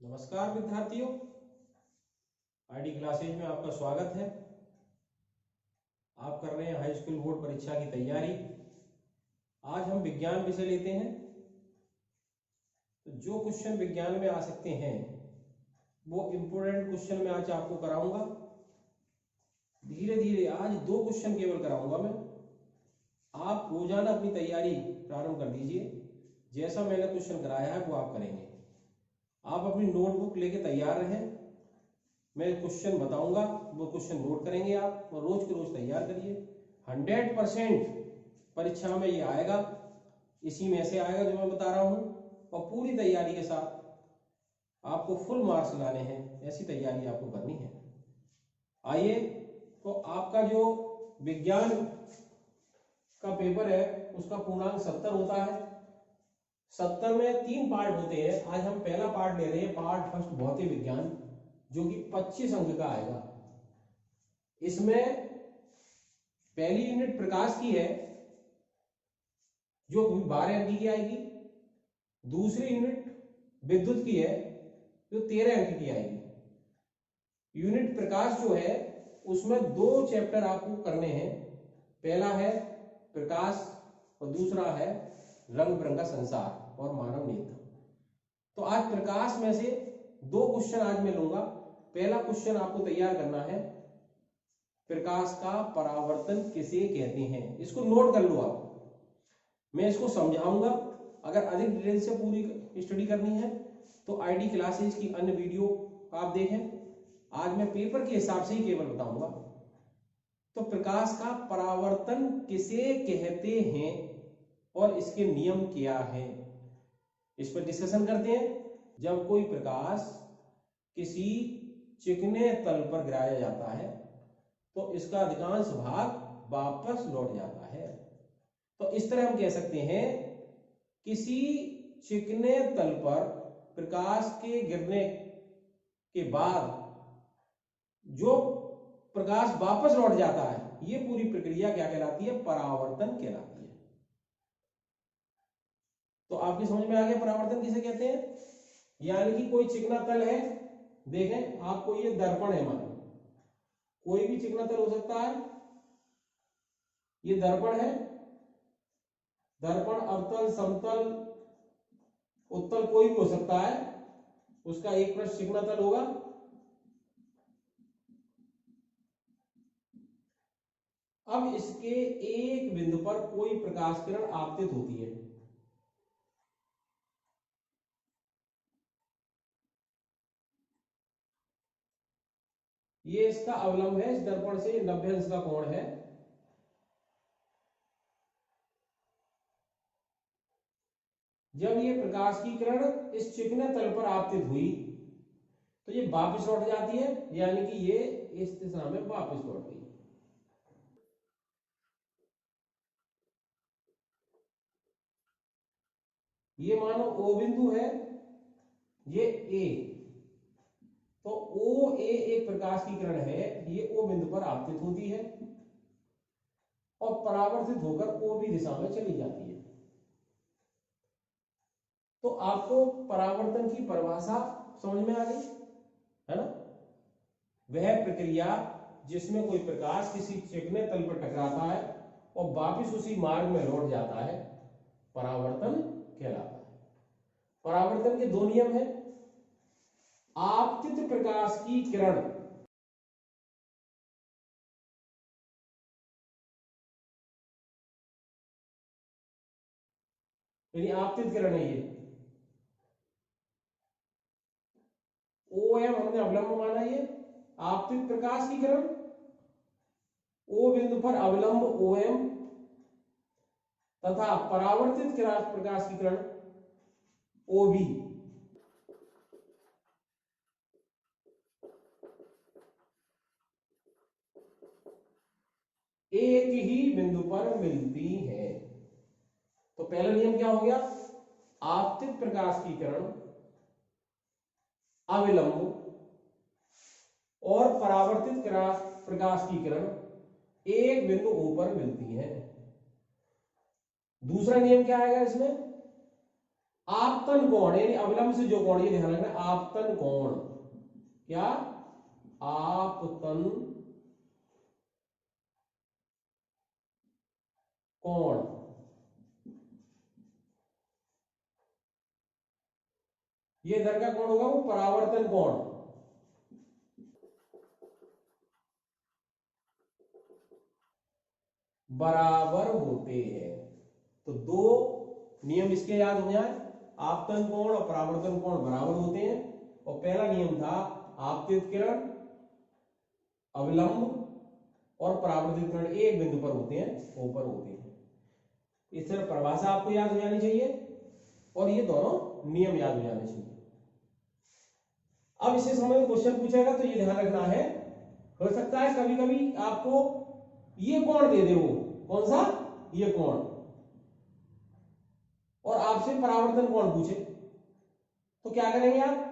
नमस्कार विद्यार्थियों, ID classes में आपका स्वागत है। आप कर रहे हैं हाई स्कूल बोर्ड परीक्षा की तैयारी। आज हम विज्ञान विषय लेते हैं। तो जो क्वेश्चन विज्ञान में आ सकते हैं वो इम्पोर्टेंट क्वेश्चन मैं आज आपको कराऊंगा। धीरे धीरे आज 2 क्वेश्चन केवल कराऊंगा मैं। आप रोजाना अपनी तैयारी प्रारंभ कर दीजिए। जैसा मैंने क्वेश्चन कराया है वो आप करेंगे। आप अपनी नोटबुक लेके तैयार रहें। मैं क्वेश्चन बताऊंगा, वो क्वेश्चन नोट करेंगे आप और रोज के रोज तैयार करिए। 100% परीक्षा में ये आएगा, इसी में से आएगा जो मैं बता रहा हूँ। और पूरी तैयारी के साथ आपको फुल मार्क्स लाने हैं, ऐसी तैयारी आपको करनी है। आइए, तो आपका जो विज्ञान का पेपर है उसका पूर्णांक 70 होता है। 70 में 3 पार्ट होते हैं। आज हम पहला पार्ट ले रहे हैं, पार्ट फर्स्ट भौतिक विज्ञान, जो कि 25 अंक का आएगा। इसमें पहली यूनिट प्रकाश की है जो 12 अंक की आएगी। दूसरी यूनिट विद्युत की है जो 13 अंक की आएगी। यूनिट प्रकाश जो है उसमें 2 चैप्टर आपको करने हैं। पहला है प्रकाश और दूसरा है रंग बिरंगा संसार और मानव नेत्र। तो आज प्रकाश में से 2 क्वेश्चन आज मैं लूंगा। पहला क्वेश्चन आपको तैयार करना है, प्रकाश का परावर्तन किसे कहते हैं। इसको नोट कर लो आप, मैं इसको समझाऊंगा। अगर अधिक डिटेल से पूरी स्टडी करनी है तो आईडी क्लासेज की अन्य वीडियो आप देखें। आज मैं पेपर के हिसाब से ही केवल बताऊंगा। तो प्रकाश का परावर्तन किसे कहते हैं और इसके नियम क्या है, इस पर डिस्कशन करते हैं। जब कोई प्रकाश किसी चिकने तल पर गिराया जाता है तो इसका अधिकांश भाग वापस लौट जाता है। तो इस तरह हम कह सकते हैं, किसी चिकने तल पर प्रकाश के गिरने के बाद जो प्रकाश वापस लौट जाता है, ये पूरी प्रक्रिया क्या कहलाती है? परावर्तन कहलाती है। तो आपकी समझ में आ गया परावर्तन किसे कहते हैं। यानी कि कोई चिकना तल है, देखें आपको, ये दर्पण है, मानो कोई भी चिकना तल हो सकता है। ये दर्पण है। दर्पण अवतल, समतल, उत्तल कोई भी हो सकता है। उसका एक पृष्ठ चिकना तल होगा। अब इसके एक बिंदु पर कोई प्रकाश किरण आपतित होती है। ये इसका अवलंब है, इस दर्पण से 90 अंश का कोण है। जब ये प्रकाश की किरण इस चिकने तल पर आपतित हुई तो ये वापस लौट जाती है, यानी कि ये इस दिशा में वापस लौट गई। ये मानो O बिंदु है, ये A। तो O A एक प्रकाश की किरण है, ये O बिंदु पर आपतित होती है और परावर्तित होकर O B दिशा में चली जाती है। तो आपको परावर्तन की परिभाषा समझ में आ गई है ना। वह प्रक्रिया जिसमें कोई प्रकाश किसी चिकने तल पर टकराता है और वापस उसी मार्ग में लौट जाता है, परावर्तन कहलाता है। परावर्तन के 2 नियम हैं। आपतित प्रकाश की किरण यानी आपतित किरण है, ये OM हमने अवलंब माना। ये आपतित प्रकाश की किरण O बिंदु पर अवलंब OM तथा परावर्तित प्रकाश की किरण OB। एक ही बिंदु पर मिलती है। तो पहला नियम क्या हो गया? आपतित प्रकाश की किरण अविलंब और परावर्तित प्रकाश की किरण एक बिंदु O पर मिलती है। दूसरा नियम क्या आएगा इसमें? आपतन कोण यानी अविलंब से जो कोण, ये ध्यान रखना, आपतन कोण, क्या, आपतन कोण, ये इधर का कोण होगा वो परावर्तन कोण, बराबर होते हैं। तो दो नियम इसके याद हो जाए, आपतन कोण और परावर्तन कोण बराबर होते हैं। और पहला नियम था आपतित किरण, अविलंब और परावर्तित किरण एक बिंदु पर होते हैं, ऊपर होते हैं। इस तरह परिभाषा आपको याद हो जानी चाहिए और ये दोनों नियम याद हो जाने चाहिए। अब इसे समय में क्वेश्चन पूछेगा तो ये ध्यान रखना है, हो सकता है कभी कभी आपको ये कोण दे दे, वो कौन सा, ये कोण, और आपसे परावर्तन कोण पूछे, तो क्या करेंगे आप,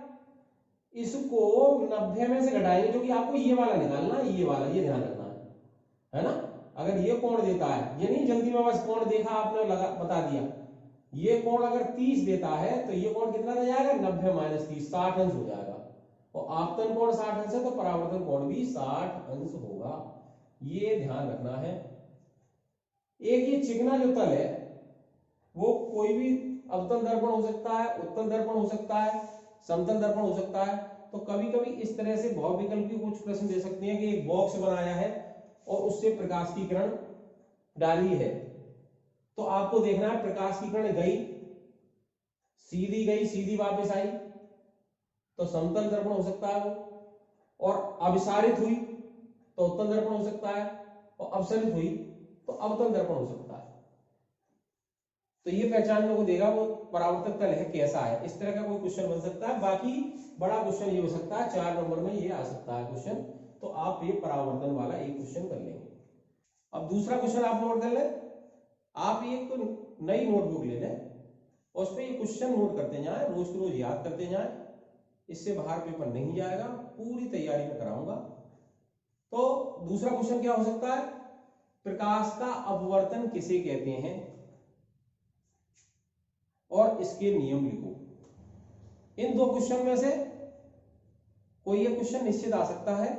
इसको 90 में से घटाएंगे, क्योंकि आपको ये वाला निकालना, ये वाला, ये ध्यान रखना है ना। अगर ये कोण देता है, ये नहीं जल्दी में बस कोण देखा आपने लगा बता दिया, ये कोण अगर 30 देता है तो ये कोण कितना रह जाएगा, 90 माइनस 30, 60 अंश हो जाएगा। और आपतन कोण 60 अंश है तो परावर्तन कोण भी 60 अंश होगा, ये ध्यान रखना है। एक ये चिकना जो तल है वो कोई भी अवतल दर्पण हो सकता है, उत्तल दर्पण हो सकता है, समतल दर्पण हो सकता है। तो कभी कभी इस तरह से बहुविकल्पी कुछ प्रश्न दे सकते हैं कि एक बॉक्स बनाया है और उससे प्रकाश की किरण डाली है, तो आपको देखना है प्रकाश की किरण गई, सीधी वापस आई, तो समतल दर्पण हो सकता है वो, और अभिसारित हुई तो उत्तल दर्पण हो सकता है, और अपसरित हुई तो अवतल दर्पण हो सकता है। तो ये पहचानने को देगा वो परावर्तक तल है कैसा है, इस तरह का कोई क्वेश्चन बन सकता है। बाकी बड़ा क्वेश्चन ये हो सकता है, 4 नंबर में ये आ सकता है क्वेश्चन, तो आप ये परावर्तन वाला एक क्वेश्चन कर लेंगे। अब दूसरा क्वेश्चन आप नोट कर लें, आप एक तो नई नोटबुक ले लें और उस पर ये क्वेश्चन नोट करते जाएं, रोज के रोज याद करते जाएं, इससे बाहर पेपर नहीं जाएगा, पूरी तैयारी में कराऊंगा। तो दूसरा क्वेश्चन क्या हो सकता है, प्रकाश का अपवर्तन किसे कहते हैं और इसके नियम लिखो। इन दो क्वेश्चन में से कोई एक क्वेश्चन निश्चित आ सकता है।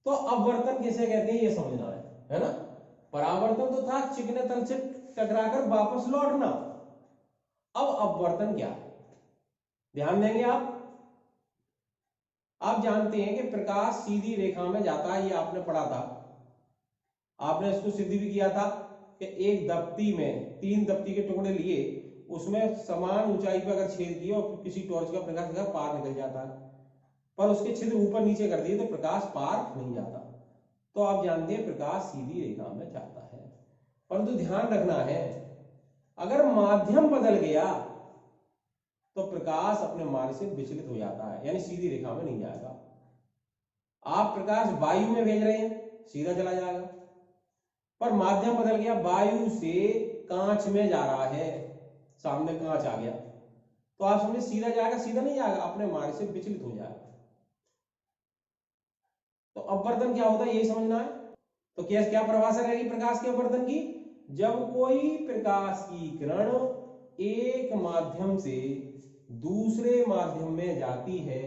तो अपवर्तन किसे कहते हैं ये समझना है ना। परावर्तन तो था चिकने तल से टकराकर वापस लौटना, अब अपवर्तन क्या है, ध्यान देंगे आप जानते हैं कि प्रकाश सीधी रेखा में जाता है, ये आपने पढ़ा था, आपने इसको सिद्ध भी किया था कि एक दफ्ती में 3 दफ्ती के टुकड़े लिए, उसमें समान ऊंचाई पर अगर छेद किए और किसी टॉर्च का प्रकाश अगर पार निकल जाता है, पर उसके छिद्र ऊपर नीचे कर दिए तो प्रकाश पार नहीं जाता। तो आप जानते हैं प्रकाश सीधी रेखा में जाता है, परंतु ध्यान रखना है अगर माध्यम बदल गया तो प्रकाश अपने मार्ग से विचलित हो जाता है, यानी सीधी रेखा में नहीं जाएगा। आप प्रकाश वायु में भेज रहे हैं सीधा चला जाएगा, पर माध्यम बदल गया, वायु से कांच में जा रहा है, सामने कांच आ गया, तो आप समझे सीधा जाएगा, सीधा नहीं जाएगा, अपने मार्ग से विचलित हो जाएगा। तो अपवर्तन क्या होता है यही समझना है। तो क्या परिभाषा रहेगी प्रकाश के अपवर्तन की, जब कोई प्रकाश की किरण एक माध्यम से दूसरे माध्यम में जाती है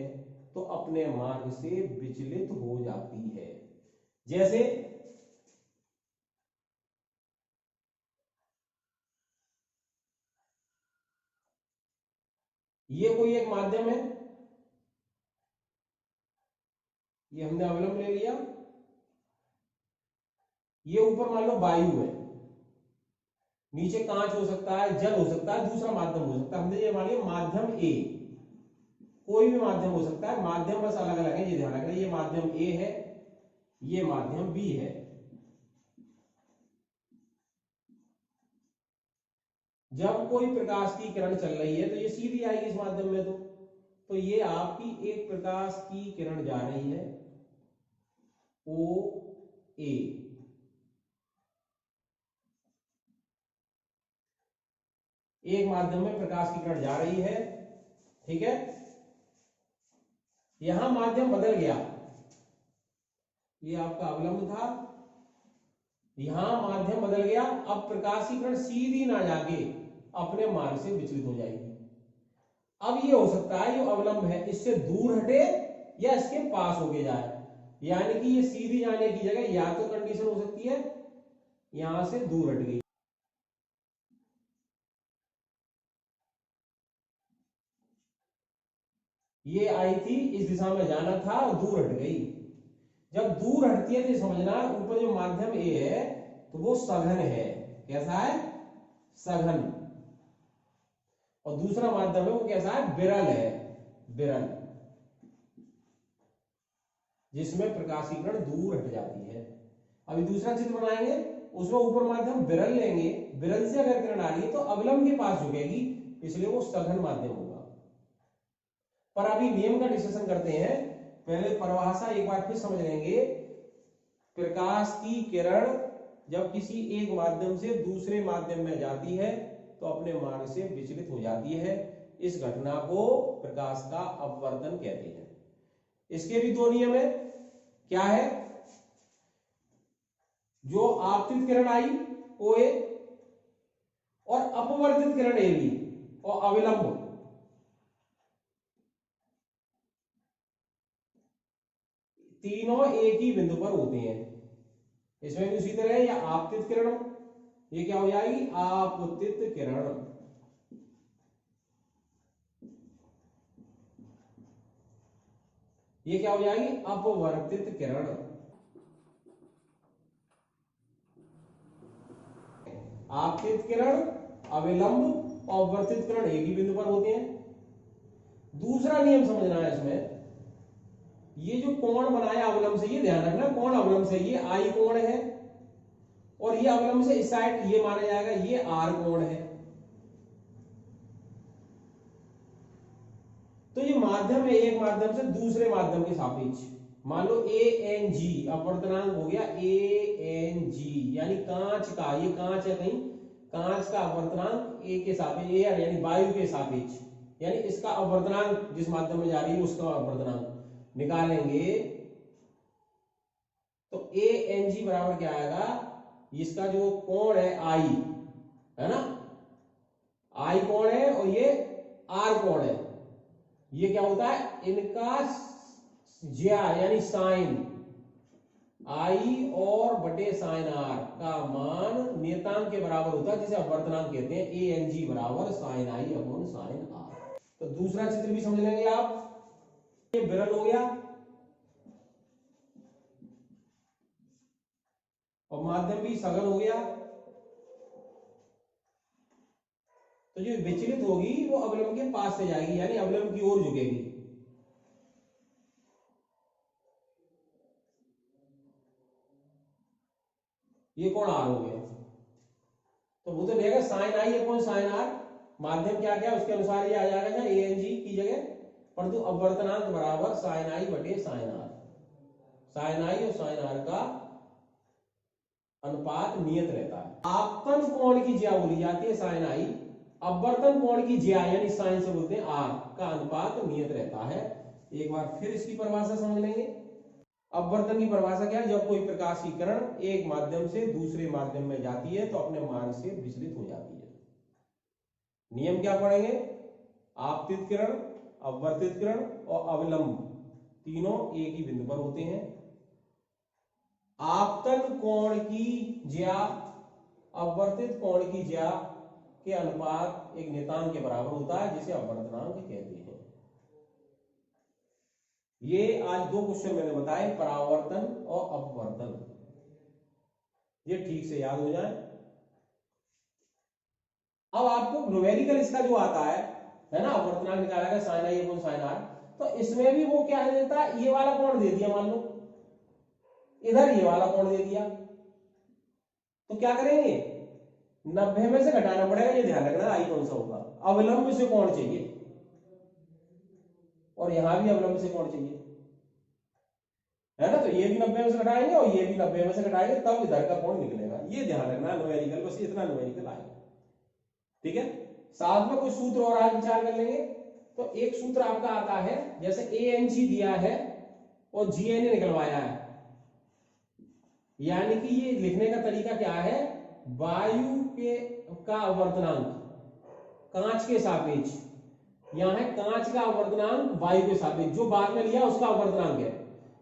तो अपने मार्ग से विचलित हो जाती है। जैसे ये कोई एक माध्यम है, ये हमने अवलंब ले लिया, ये ऊपर मान लो वायु है, नीचे कांच हो सकता है, जल हो सकता है, दूसरा माध्यम हो सकता है, हमने ये मान लिया माध्यम ए, कोई भी माध्यम हो सकता है, माध्यम बस अलग अलग है, ये ध्यान रखना, ये माध्यम ए है, ये माध्यम बी है। जब कोई प्रकाश की किरण चल रही है तो ये सीधी आएगी इस माध्यम में, तो ये आपकी एक प्रकाश की किरण जा रही है ओ ए, एक माध्यम में प्रकाश की किरण जा रही है, ठीक है। यहां माध्यम बदल गया, ये आपका अवलंब था, यहां माध्यम बदल गया, अब प्रकाश की किरण सीधी ना जाके अपने मान से विचलित हो जाएगी। अब ये हो सकता है जो अवलंब है इससे दूर हटे या इसके पास होके जाए, यानी कि ये सीधी जाने की जगह या तो कंडीशन हो सकती है यहां से दूर हट गई, ये आई थी इस दिशा में जाना था और दूर हट गई। जब दूर हटती है तो समझना ऊपर जो माध्यम ए है तो वो सघन है। कैसा है? सघन। और दूसरा माध्यम है वो कैसा है? विरल है। विरल, जिसमें प्रकाशीकरण दूर हट जाती है। अभी दूसरा चित्र बनाएंगे, उसमें ऊपर माध्यम विरल लेंगे, विरल से अगर किरण आ रही है तो अवलंब के पास झुकेगी, इसलिए वो सघन माध्यम होगा। पर अभी नियम का डिस्कशन करते हैं, पहले परिभाषा एक बार फिर समझ लेंगे। प्रकाश की किरण जब किसी एक माध्यम से दूसरे माध्यम में जाती है तो अपने मार्ग से विचलित हो जाती है। इस घटना को प्रकाश का अपवर्तन कहते हैं। इसके भी दो नियम है। क्या है? जो आपतित किरण आई ओ ए और अपवर्तित किरण ए बी और अविलंब, तीनों एक ही बिंदु पर होते हैं। इसमें भी उसी तरह या आपतित किरण, ये क्या हो जाएगी? आपतित किरण। ये क्या हो जाएगी? अपवर्तित किरण। आपतित किरण, अविलंब और वर्तित किरण एक ही बिंदु पर होते हैं। दूसरा नियम समझना है इसमें, ये जो कोण बनाया अवलंब से, ये ध्यान रखना, कोण अवलंब से ये आई कोण है और ये अवलंब से इस साइड ये माना जाएगा ये आर कोण है। तो ये माध्यम है एक माध्यम से दूसरे माध्यम के सापेक्ष। मान लो ए एन जी अपवर्तनांक हो गया ए एन जी, यानी कांच का, ये कांच है कहीं, कांच का अपवर्तनांक ए के सापेक्ष, एयर यानी वायु के सापेक्ष, यानी इसका अपवर्तनांक जिस माध्यम में जा रही है उसका अपवर्तनांक निकालेंगे तो ए एन जी बराबर क्या आएगा? इसका जो कोण है आई है ना, आई कोण है और ये आर कोण है, ये क्या होता है? इनका ज्या यानी साइन आई और बटे साइन आर का मान नियतांक के बराबर होता है, जिसे अपवर्तनांक कहते हैं। ए एन जी बराबर sine I upon sine R. तो दूसरा चित्र भी समझ लेंगे आप। ये विरल हो गया और माध्यम भी सघन हो गया। तो जो विचलित होगी वो अवलंब के पास से जाएगी, यानी अवलंब की ओर झुकेगी। ये कोण आर हो गया, तो वो तो रहेगा sine I upon sine R. माध्यम क्या क्या उसके अनुसार ये आ जाएगा ए एन जी की जगह, परंतु अपवर्तनांक बराबर साइन आई बटे साइन आर। साइन आई और साइन आर का अनुपात नियत रहता है। आपतन कोण की ज्या बोली जाती है साइन आई, अपवर्तन कोण की ज्या यानी साइन से बोलते हैं आर का अनुपात नियत रहता है। एक बार फिर इसकी परिभाषा समझ लेंगे। अपवर्तन की परिभाषा क्या है? जब कोई प्रकाश की किरण एक माध्यम से दूसरे माध्यम में जाती है तो अपने मार्ग से विचलित हो जाती है। नियम क्या पढ़ेंगे? आपतित किरण, अपवर्तित किरण और अविलंब तीनों एक ही बिंदु पर होते हैं। आपतन कोण की ज्या अपवर्तित कोण की ज्या के अनुपात एक नियतांक के बराबर होता है, जिसे अपवर्तनांक कहते हैं। ये आज दो क्वेश्चन मैंने बताए, परावर्तन और अपवर्तन, ये ठीक से याद हो जाए। अब आपको न्यूमेरिकल इसका जो आता है ना, अपवर्तनांक निकाला गया sine I upon sine R, तो इसमें भी वो क्या देता है? ये वाला कोण दे दिया, मान लो इधर ये वाला कोण दे दिया, तो क्या करेंगे? 90 में से घटाना पड़ेगा। ये ध्यान रखना आई कौन सा होगा। अवलंब से कोण चाहिए और यहां भी अवलंब से कोण चाहिए, है ना। तो ये भी 90 में से घटाएंगे और ये भी 90 में से घटाएंगे, तब इधर का कोण निकलेगा। ये ध्यान रखना न्यूमेरिकल, बस इतना न्यूमेरिकल आएगा, ठीक है। साथ में कुछ सूत्र और आज विचार कर लेंगे। तो एक सूत्र आपका आता है, जैसे ए एन जी दिया है और जी एन निकलवाया है, यानी कि ये लिखने का तरीका क्या है? वायु के का अपवर्तनांक कांच के सापेक्ष, यहाँ है कांच का अवर्धनांक वायु के सापेक्ष, जो बाद में लिया उसका अवर्धनांक है।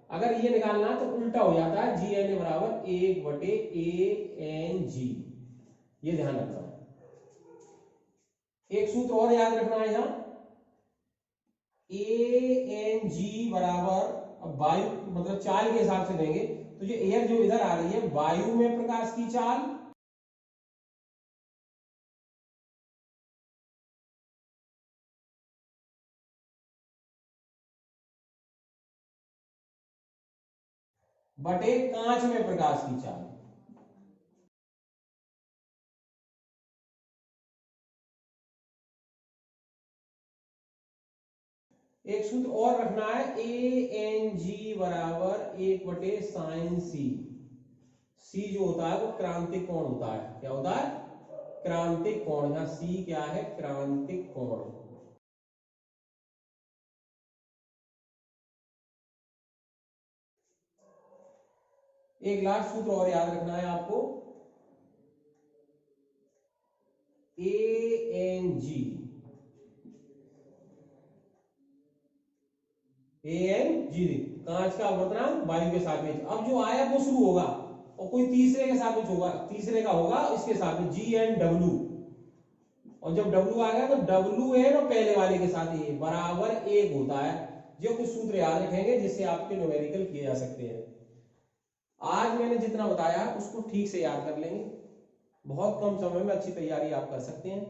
अगर ये निकालना तो उल्टा हो जाता है, जी एन ए बराबर 1/a_n_g, ये ध्यान रखना है। एक सूत्र और याद रखना है यहाँ, a_n_g बराबर, अब वायु मतलब चाल के हिसाब से देंगे तो ये एयर जो इधर आ रही है वायु में प्रकाश की चाल, बटे कांच में प्रकाश की चाल। एक सूत्र और रखना है, a_n_g बराबर 1/sin_c। सी जो होता है वो क्रांतिक कोण होता है। क्या होता है? क्रांतिक कोण। यहां सी क्या है? क्रांतिक कोण। एक लास्ट सूत्र और याद रखना है आपको, a_n_g कांच का अवर्तनांक वायु के सापेक्ष। अब जो आया वो शुरू होगा और कोई तीसरे के सापेक्ष होगा, तीसरे का होगा इसके सापेक्ष, जी एन डब्ल्यू। और जब डब्ल्यू आ गया तो डब्ल्यू एन और पहले वाले के साथ ए बराबर 1 होता है। जो कुछ सूत्र याद रखेंगे जिससे आपके न्यूमेरिकल किए जा सकते हैं। आज मैंने जितना बताया उसको ठीक से याद कर लेंगे, बहुत कम समय में अच्छी तैयारी आप कर सकते हैं।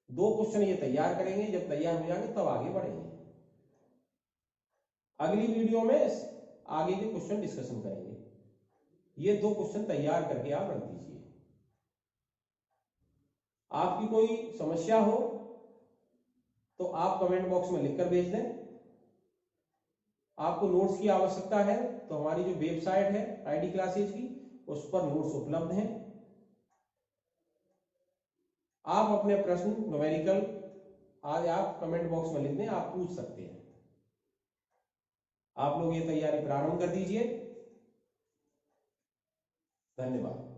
2 क्वेश्चन ये तैयार करेंगे, जब तैयार हो जाएंगे तब आगे बढ़ेंगे। अगली वीडियो में आगे के क्वेश्चन डिस्कशन करेंगे। ये 2 क्वेश्चन तैयार करके आप रख दीजिए। आपकी कोई समस्या हो तो आप कमेंट बॉक्स में लिखकर भेज दें। आपको नोट्स की आवश्यकता है तो हमारी जो वेबसाइट है आईडी क्लासेज की, उस पर नोट्स उपलब्ध हैं। आप अपने प्रश्न न्यूमेरिकल आज आप कमेंट बॉक्स में लिख दें, आप पूछ सकते हैं। आप लोग ये तैयारी प्रारंभ कर दीजिए। धन्यवाद।